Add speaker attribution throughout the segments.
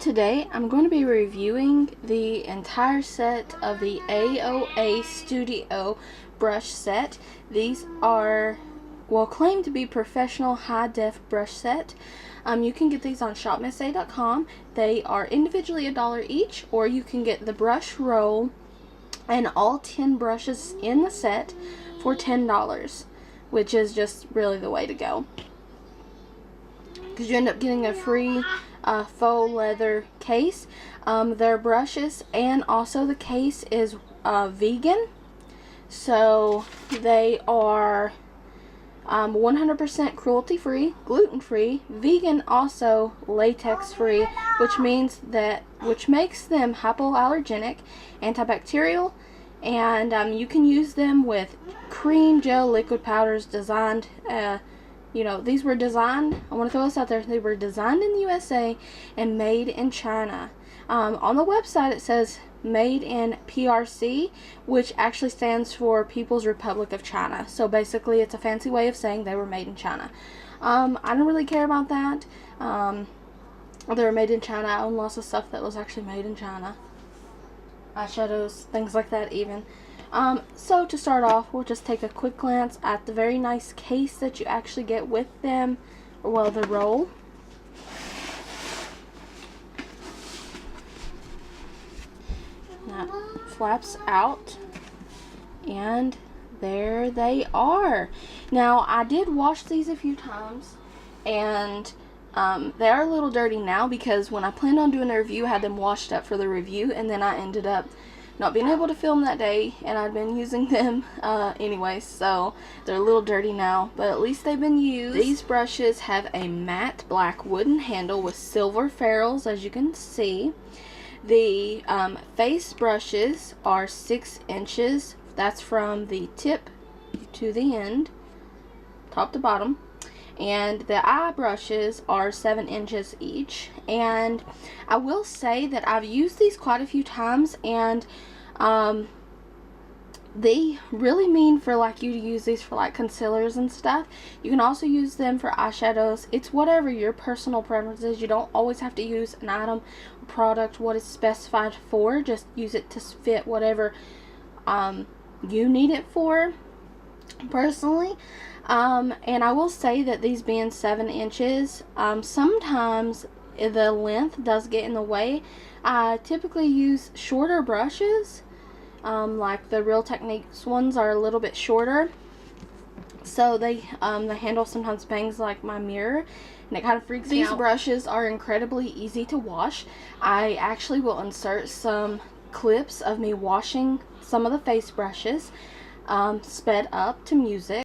Speaker 1: today I'm going to be reviewing the entire set of the AOA Studio brush set. These are, well, claimed to be professional high-def brush set. You can get these on ShopMissA.com. They are individually $1 each, or you can get the brush roll and all 10 brushes in the set for $10, which is just really the way to go, because you end up getting a free faux leather case. Their brushes and also the case is vegan, so they are 100% cruelty-free, gluten-free, vegan, also latex-free, which makes them hypoallergenic antibacterial, and you can use them with cream, gel, liquid powders designed. These were designed, I want to throw this out there, they were designed in the USA and made in China. On the website it says made in PRC, which actually stands for People's Republic of China. So basically it's a fancy way of saying they were made in China. I don't really care about that. They were made in China. I own lots of stuff that was actually made in China. Eyeshadows, things like that even. So to start off, we'll just take a quick glance at the very nice case that you actually get with them, or well, the roll. That flaps out, and there they are. Now, I did wash these a few times, and they are a little dirty now, because when I planned on doing a review, I had them washed up for the review, and then I ended up not being able to film that day, and I'd been using them anyway, so they're a little dirty now, but at least they've been used. These brushes have a matte black wooden handle with silver ferrules, as you can see. The face brushes are 6 inches. That's from the tip to the end, top to bottom. And the eye brushes are 7 inches each. And I will say that I've used these quite a few times, and they really mean for you to use these for concealers and stuff. You can also use them for eyeshadows. It's whatever your personal preference is. You don't always have to use an item or product what it's specified for. Just use it to fit whatever you need it for, personally. And I will say that these being 7 inches, sometimes the length does get in the way. I typically use shorter brushes, like the Real Techniques ones are a little bit shorter, so they the handle sometimes bangs like my mirror, and it kind of freaks me out. These brushes are incredibly easy to wash. I actually will insert some clips of me washing some of the face brushes, sped up to music.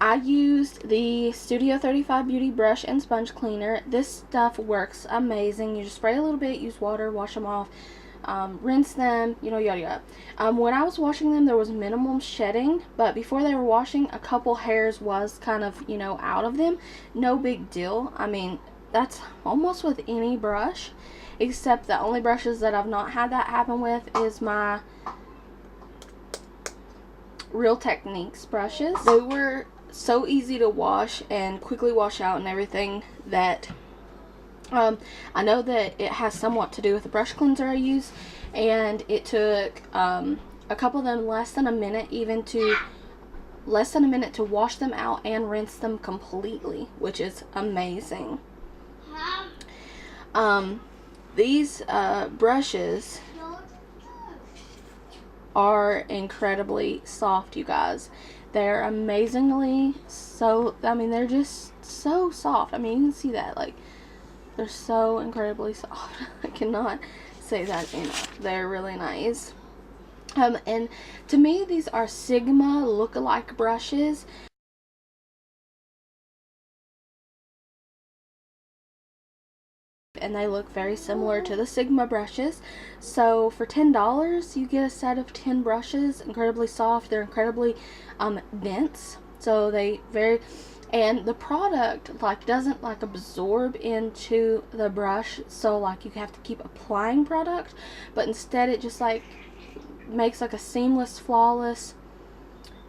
Speaker 1: I used the Studio 35 Beauty Brush and Sponge Cleaner. This stuff works amazing. You just spray a little bit, use water, wash them off, rinse them, yada yada. When I was washing them, there was minimum shedding, but before they were washing, a couple hairs was kind of, out of them. No big deal. I mean, that's almost with any brush, except the only brushes that I've not had that happen with is my Real Techniques brushes. They were so easy to wash and quickly wash out and everything that I know that it has somewhat to do with the brush cleanser I use, and it took a couple of them less than a minute to wash them out and rinse them completely, which is amazing. These brushes are incredibly soft, you guys. They're amazingly they're just so soft. I mean, you can see that, they're so incredibly soft. I cannot say that enough. They're really nice. And to me, these are Sigma look-alike brushes. and they look very similar to the Sigma brushes. So for $10, you get a set of 10 brushes, incredibly soft. They're incredibly dense. So and the product like doesn't like absorb into the brush, so like you have to keep applying product, but instead it just like makes like a seamless, flawless,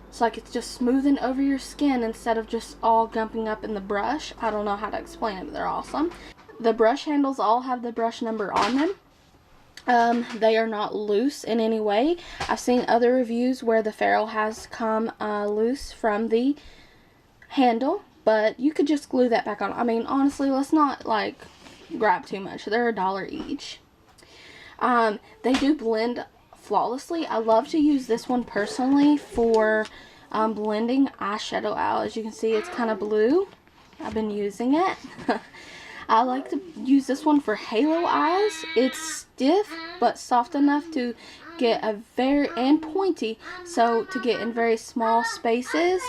Speaker 1: it's like it's just smoothing over your skin instead of just all gumping up in the brush. I don't know how to explain it, but they're awesome. The brush handles all have the brush number on them. They are not loose in any way. I've seen other reviews where the ferrule has come loose from the handle, but you could just glue that back on. I mean, honestly, let's not like grab too much. They're $1 each. They do blend flawlessly. I love to use this one personally for blending eyeshadow out. As you can see, it's kind of blue. I've been using it. I like to use this one for halo eyes. It's stiff but soft enough to get and pointy, so to get in very small spaces.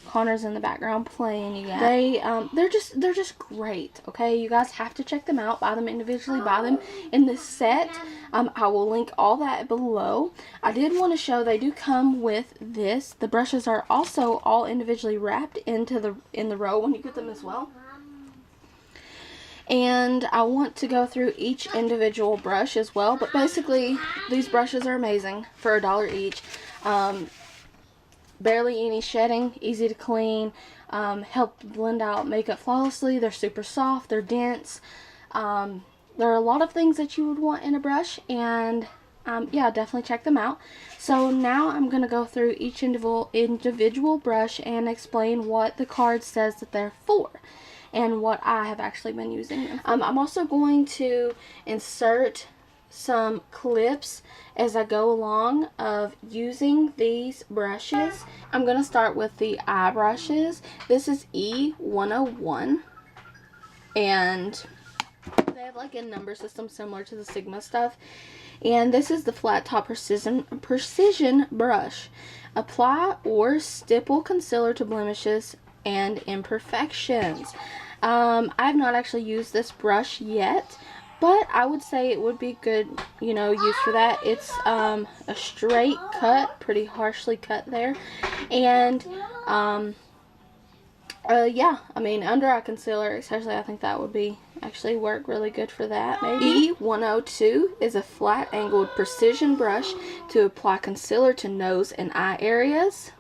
Speaker 1: Connor's in the background playing, you guys. They're just great. Okay, you guys have to check them out. Buy them individually, buy them in this set. I will link all that below. I did want to show they do come with this. The brushes are also all individually wrapped in the row when you get them as well. And I want to go through each individual brush as well, but basically these brushes are amazing for $1 each. Barely any shedding, easy to clean, help blend out makeup flawlessly. They're super soft, they're dense. There are a lot of things that you would want in a brush, and yeah, definitely check them out. So now I'm going to go through each individual brush and explain what the card says that they're for and what I have actually been using them for. I'm also going to insert some clips as I go along of using these brushes. I'm going to start with the eye brushes. This is E101, and they have like a number system similar to the Sigma stuff. And this is the flat top precision brush. Apply or stipple concealer to blemishes and imperfections. I've not actually used this brush yet, but I would say it would be good, you know, use for that. It's a straight cut, pretty harshly cut there. And yeah, I mean, under eye concealer especially, I think that would be actually work really good for that. Maybe E102 is a flat angled precision brush to apply concealer to nose and eye areas.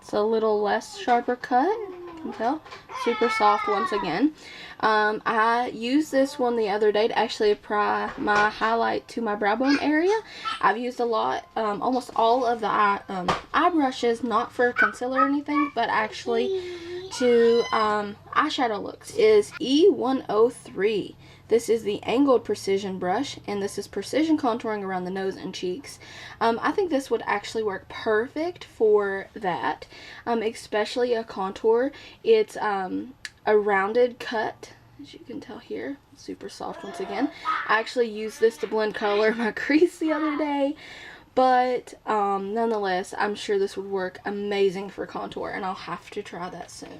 Speaker 1: It's a little less sharper cut, you can tell. Super soft once again. I used this one the other day to actually apply my highlight to my brow bone area. I've used a lot, almost all of the eye brushes, not for concealer or anything, but actually to eyeshadow looks, is E103. This is the angled precision brush, and this is precision contouring around the nose and cheeks. I think this would actually work perfect for that, especially a contour. It's a rounded cut, as you can tell here. Super soft once again. I actually used this to blend color in my crease the other day, but nonetheless, I'm sure this would work amazing for contour, and I'll have to try that soon.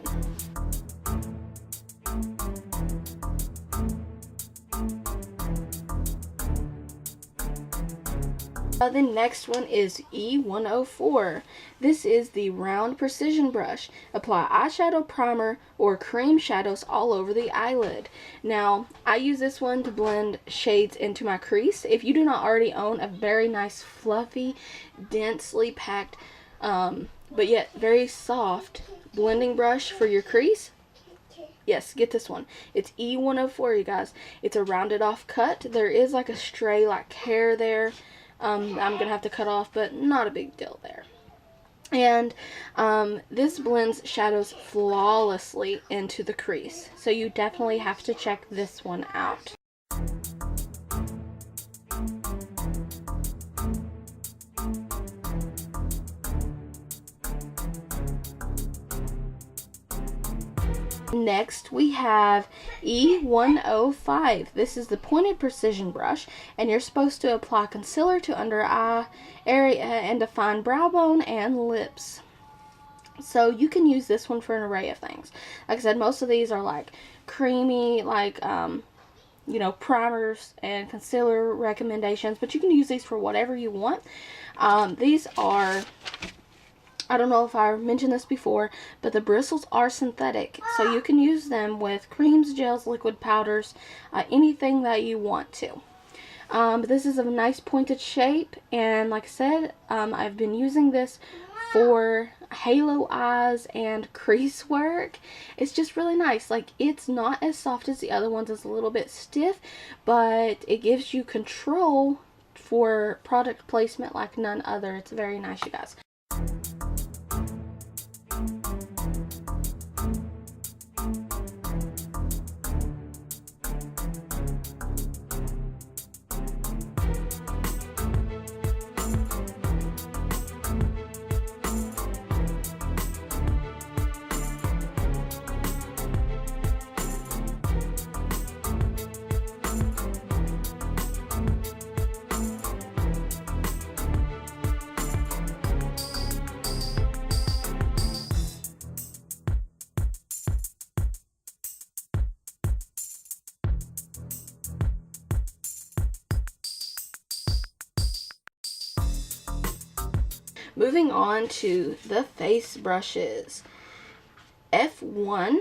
Speaker 1: The next one is E104. This is the round precision brush. Apply eyeshadow primer or cream shadows all over the eyelid. Now, I use this one to blend shades into my crease. If you do not already own a very nice, fluffy, densely packed, but yet very soft blending brush for your crease, yes, get this one. It's E104, you guys. It's a rounded off cut. There is like a stray like hair there. I'm gonna have to cut off, but not a big deal there. And this blends shadows flawlessly into the crease, so you definitely have to check this one out. Next, we have E105. This is the pointed precision brush, and you're supposed to apply concealer to under eye area and define brow bone and lips. So you can use this one for an array of things. Like I said, most of these are like creamy, like you know, primers and concealer recommendations, but you can use these for whatever you want. These are, I don't know if I mentioned this before, but the bristles are synthetic, so you can use them with creams, gels, liquid powders, anything that you want to. But this is a nice pointed shape, and like I said, I've been using this for halo eyes and crease work. It's just really nice. Like, it's not as soft as the other ones. It's a little bit stiff, but it gives you control for product placement like none other. It's very nice, you guys. Moving on to the face brushes. F1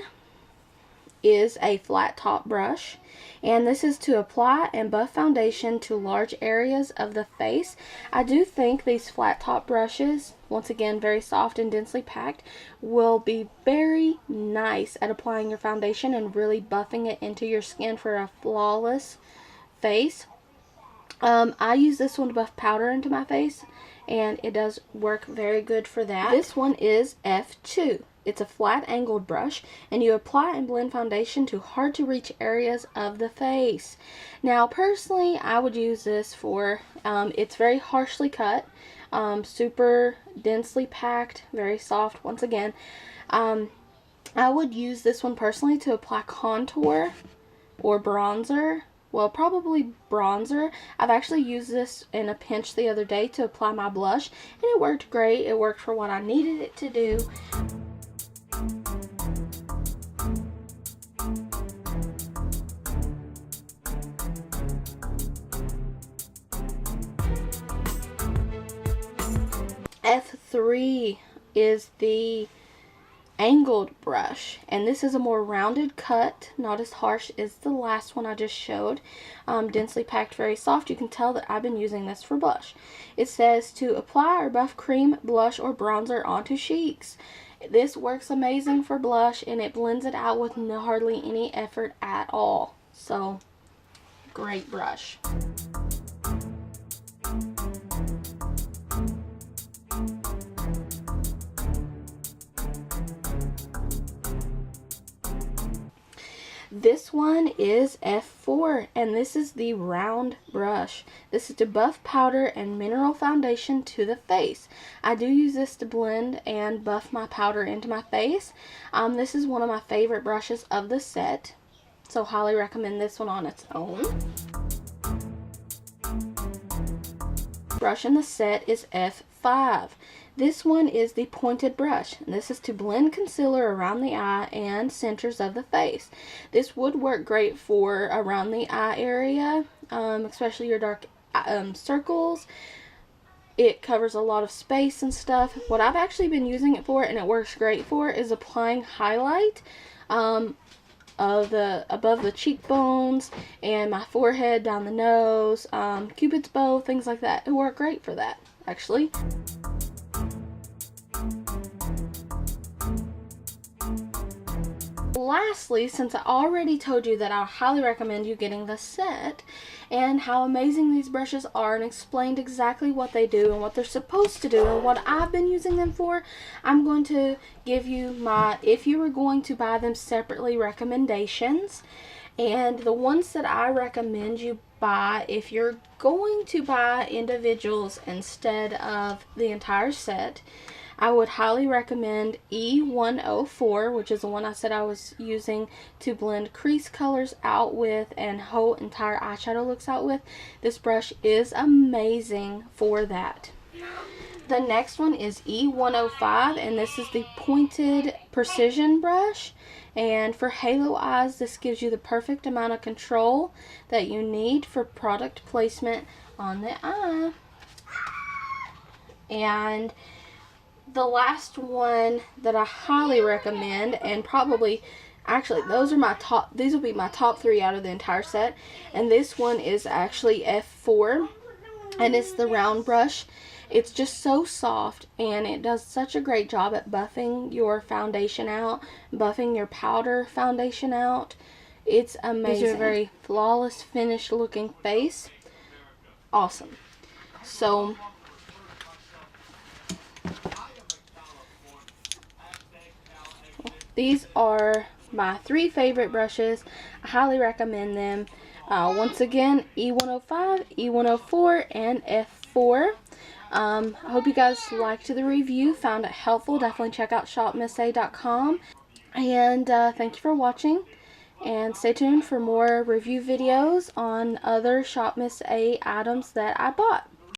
Speaker 1: is a flat top brush, and this is to apply and buff foundation to large areas of the face. I do think these flat top brushes, once again very soft and densely packed, will be very nice at applying your foundation and really buffing it into your skin for a flawless face. I use this one to buff powder into my face, and it does work very good for that. This one is F2. It's a flat angled brush, and you apply and blend foundation to hard to reach areas of the face. Now personally, I would use this for, it's very harshly cut, super densely packed, very soft once again. I would use this one personally to apply contour or bronzer. Well, probably bronzer. I've actually used this in a pinch the other day to apply my blush, and it worked great. It worked for what I needed it to do. F3 is the angled brush, and this is a more rounded cut, not as harsh as the last one I just showed. Densely packed, very soft. You can tell that I've been using this for blush. It says to apply or buff cream, blush, or bronzer onto cheeks. This works amazing for blush, and it blends it out with hardly any effort at all. So, great brush. This one is F4, and this is the round brush. This is to buff powder and mineral foundation to the face. I do use this to blend and buff my powder into my face. This is one of my favorite brushes of the set, so highly recommend this one on its own. Brush in the set is F5. This one is the pointed brush, and this is to blend concealer around the eye and centers of the face. This would work great for around the eye area, especially your dark circles. It covers a lot of space and stuff. What I've actually been using it for, and it works great for, is applying highlight of above the cheekbones and my forehead, down the nose, Cupid's bow, things like that. It worked great for that, actually. Lastly, since I already told you that I highly recommend you getting the set and how amazing these brushes are and explained exactly what they do and what they're supposed to do and what I've been using them for, I'm going to give you my, if you were going to buy them separately, recommendations. And the ones that I recommend you buy, if you're going to buy individuals instead of the entire set, I would highly recommend E104, which is the one I said I was using to blend crease colors out with and whole entire eyeshadow looks out with. This brush is amazing for that. The next one is E105, and this is the pointed precision brush. And for halo eyes, this gives you the perfect amount of control that you need for product placement on the eye. And the last one that I highly recommend, and probably, actually, these will be my top 3 out of the entire set. And this one is actually F4, and it's the round brush. It's just so soft, and it does such a great job at buffing your foundation out, buffing your powder foundation out. It's amazing. Gives you a very flawless, finished looking face. Awesome. So, these are my 3 favorite brushes. I highly recommend them. Once again, E105, E104, and F4. I hope you guys liked the review, found it helpful. Definitely check out ShopMissA.com. And thank you for watching. And stay tuned for more review videos on other ShopMissA items that I bought.